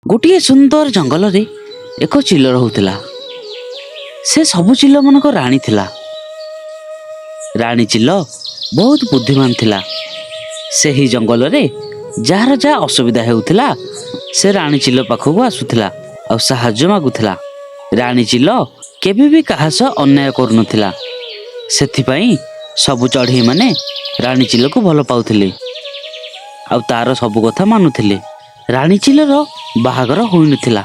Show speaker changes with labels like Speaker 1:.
Speaker 1: ଗୋଟିଏ ସୁନ୍ଦର ଜଙ୍ଗଲରେ ଏକ ଚିଲ ରହୁଥିଲା। ସେ ସବୁ ଚିଲ ମାନଙ୍କ ରାଣୀ ଥିଲା। ରାଣୀ ଚିଲ ବହୁତ ବୁଦ୍ଧିମାନ ଥିଲା। ସେହି ଜଙ୍ଗଲରେ ଯାହାର ଯାହା ଅସୁବିଧା ହେଉଥିଲା ସେ ରାଣୀ ଚିଲ ପାଖକୁ ଆସୁଥିଲା ଆଉ ସାହାଯ୍ୟ ମାଗୁଥିଲା। ରାଣୀ ଚିଲ କେବେ ବି କାହା ସହ ଅନ୍ୟାୟ କରୁନଥିଲା। ସେଥିପାଇଁ ସବୁ ଚଢ଼େଇ ମାନେ ରାଣୀ ଚିଲକୁ ଭଲ ପାଉଥିଲେ ଆଉ ତାର ସବୁ କଥା ମାନୁଥିଲେ। ରାଣୀ ଚିଲର ବାହାଘର ହୋଇନଥିଲା।